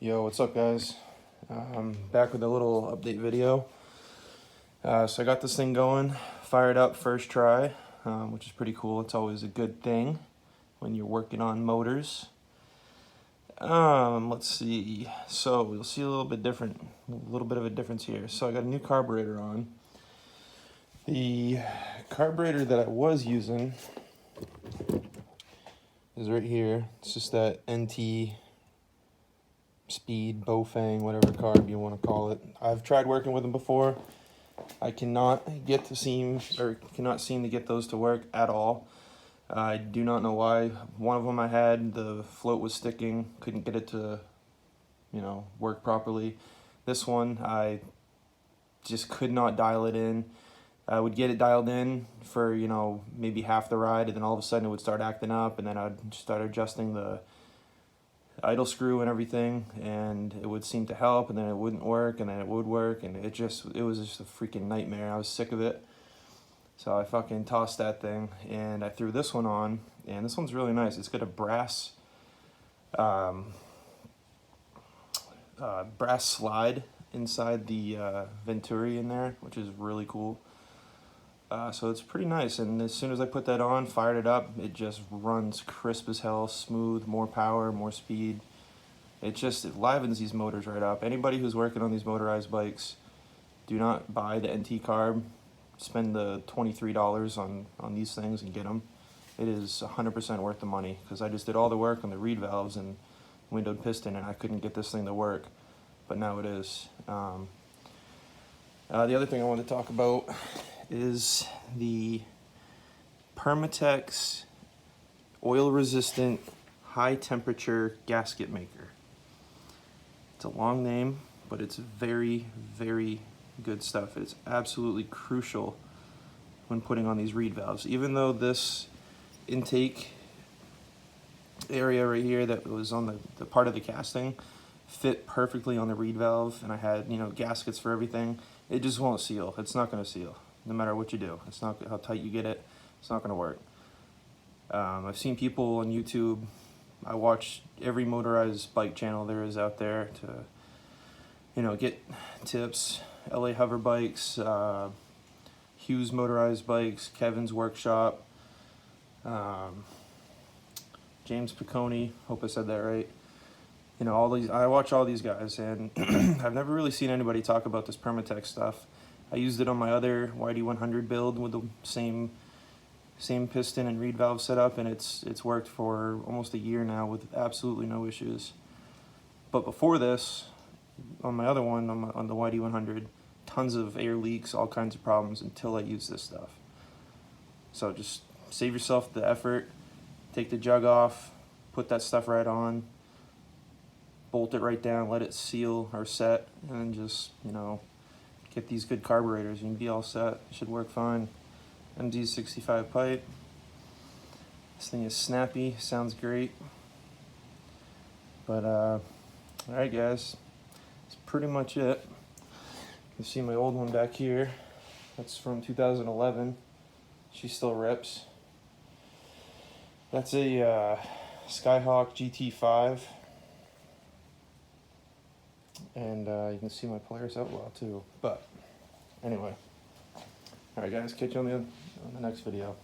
Yo, what's up guys? Back with a little update video. So I got this thing going, fired up first try, which is pretty cool. It's always a good thing when you're working on motors. Let's see. So we'll see a little bit of a difference here. So I got a new carburetor on. The carburetor that I was using is right here. It's just that NT Speed, Bofang, whatever carb you want to call it. I've tried working with them before. I cannot seem to get those to work at all. I do not know why. One of them I had, the float was sticking, couldn't get it to, work properly. This one, I just could not dial it in. I would get it dialed in for, maybe half the ride, and then all of a sudden it would start acting up, and then I'd start adjusting the idle screw and everything, and it would seem to help, and then it wouldn't work, and then it would work, and it was just a freaking nightmare. I was sick of it. So I fucking tossed that thing, and I threw this one on, and this one's really nice. It's got a brass slide inside the Venturi in there, which is really cool. So it's pretty nice, and as soon as I put that on, fired it up, it just runs crisp as hell, smooth, more power, more speed. It livens these motors right up. Anybody who's working on these motorized bikes, do not buy the NT carb. Spend the $23 on these things and get them. It is 100% worth the money, because I just did all the work on the reed valves and windowed piston, and I couldn't get this thing to work, but now it is. The other thing I wanted to talk about is the Permatex oil-resistant high-temperature gasket maker. It's a long name, but it's very, very good stuff. It's absolutely crucial when putting on these reed valves. Even though this intake area right here that was on the part of the casting fit perfectly on the reed valve, and I had, gaskets for everything, it just won't seal. It's not going to seal. No matter what you do, it's not how tight you get it. It's not going to work. I've seen people on YouTube. I watch every motorized bike channel there is out there to, get tips. LA Hover Bikes, Hughes Motorized Bikes, Kevin's Workshop, James Piccone. Hope I said that right. All these. I watch all these guys, and I've never really seen anybody talk about this Permatex stuff. I used it on my other YD100 build with the same piston and reed valve setup, and it's worked for almost a year now with absolutely no issues. But before this, on my other one, on the YD100, tons of air leaks, all kinds of problems until I used this stuff. So just save yourself the effort, take the jug off, put that stuff right on, bolt it right down, let it seal or set, and then just, get these good carburetors, you can be all set. It should work fine. MD65 pipe. This thing is snappy, sounds great. But alright guys, that's pretty much it. You see my old one back here. That's from 2011. She still rips. That's a Skyhawk GT5. And you can see my Polaris Outlaw too. But anyway, all right guys, catch you on the next video.